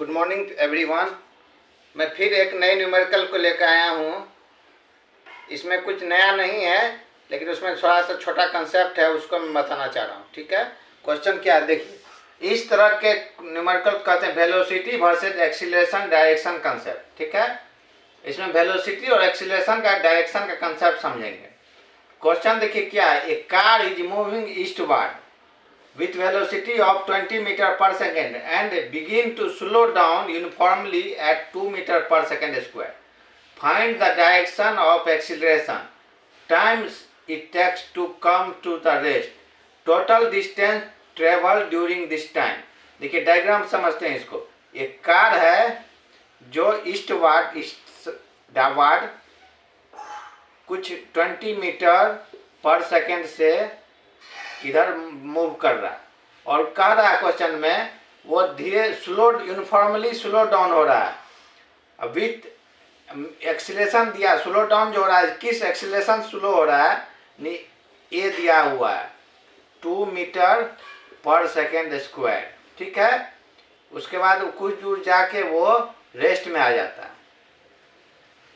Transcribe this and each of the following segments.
Good morning everyone. मैं फिर एक नए न्यूमेरिकल को लेकर आया हूँ। इसमें कुछ नया नहीं है, लेकिन उसमें थोड़ा सा छोटा कंसेप्ट है, उसको मैं बताना चाह रहा हूँ। ठीक है, क्वेश्चन क्या है देखिए। इस तरह के न्यूमेरिकल कहते हैं velocity versus acceleration direction concept. ठीक है, इसमें वेलोसिटी और एक्सीलरेशन का डायरेक्शन का कंसेप्ट समझेंगे। क्वेश्चन देखिए क्या है। A car is moving eastward with velocity of 20 meter per second and begin to slow down uniformly at 2 meter per second square. Find the direction of acceleration, times it takes to come to the rest, total distance traveled during this time. देखिए diagram समझते हैं इसको। एक car है जो eastward कुछ 20 metre पर second से इधर मूव कर रहा है, और कह रहा है क्वेश्चन में वो धीरे यूनिफॉर्मली स्लो डाउन हो रहा है। विथ एक्सीलरेशन दिया, स्लो डाउन जो हो रहा है, किस एक्सीलरेशन स्लो हो रहा है, ये दिया हुआ है 2 मीटर पर सेकेंड स्क्वायर। ठीक है, उसके बाद कुछ दूर जाके वो रेस्ट में आ जाता है।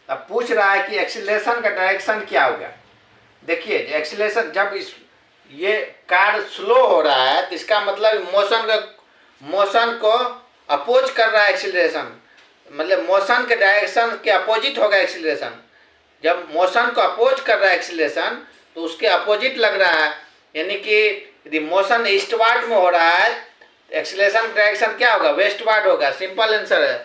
अब पूछ रहा है कि एक्सीलरेशन का डायरेक्शन क्या होगा। देखिए एक्सीलरेशन जब ये कार स्लो हो रहा है तो इसका मतलब मोशन को अपोज कर रहा है एक्सीलरेशन, मतलब मोशन के डायरेक्शन के अपोजिट होगा एक्सीलरेशन। जब मोशन को अपोज कर रहा है एक्सीलरेशन तो उसके अपोजिट लग रहा है, यानी कि यदि मोशन ईस्टवर्ड में हो रहा है एक्सीलरेशन डायरेक्शन क्या होगा, वेस्टवर्ड होगा। सिंपल आंसर है।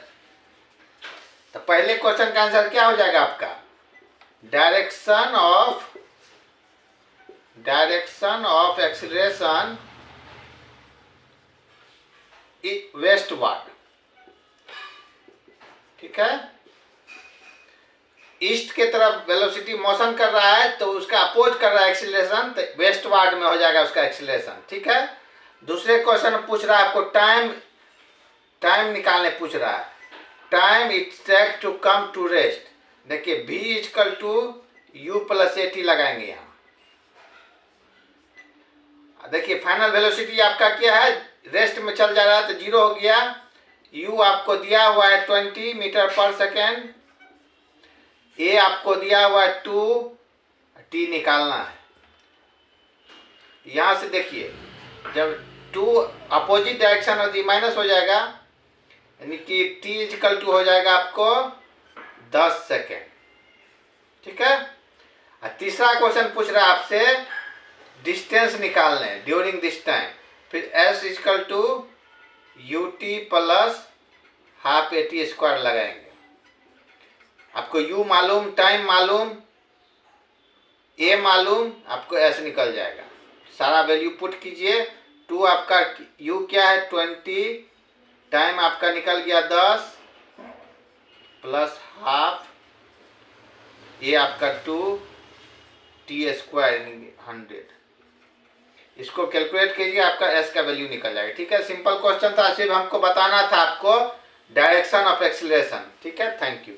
तो पहले क्वेश्चन का आंसर क्या हो जाएगा आपका, डायरेक्शन ऑफ एक्सीलरेशन वेस्टवर्ड। ठीक है, ईस्ट के तरफ वेलोसिटी मोशन कर रहा है तो उसका अपोज कर रहा है एक्सीलरेशन, तो वेस्टवर्ड में हो जाएगा उसका एक्सीलरेशन। ठीक है, दूसरे क्वेश्चन में पूछ रहा है आपको टाइम निकालने पूछ रहा है। Time it take to come to rest. देखिए v equal to u plus AT लगाएंगे यहाँ। देखिए फाइनल वेलोसिटी आपका क्या है, रेस्ट में चल जा रहा है तो 0 हो गया। u आपको दिया हुआ है 20 मीटर पर सेकेंड, a आपको दिया हुआ है 2, t निकालना है। यहाँ से देखिए जब 2 अपोजिट डायरेक्शन होती माइनस हो जाएगा, यानी कि t इक्वल टू हो जाएगा आपको 10 सेकेंड। ठीक है, तीसरा क्वेश्चन पूछ रहा है आपसे डिस्टेंस निकालने ड्यूरिंग दिस टाइम। फिर s equal to ut plus half AT square लगाएंगे। आपको u मालूम, टाइम मालूम, a मालूम, आपको s निकल जाएगा। सारा वैल्यू पुट कीजिए। 2 आपका u क्या है 20, टाइम आपका निकल गया 10 प्लस हाफ, ये आपका 2, t स्क्वायर 100। इसको कैलकुलेट कीजिए, आपका s का वैल्यू निकल जाएगा। ठीक है, सिंपल क्वेश्चन था, सिर्फ हमको बताना था आपको डायरेक्शन ऑफ एक्सीलरेशन। ठीक है, थैंक यू।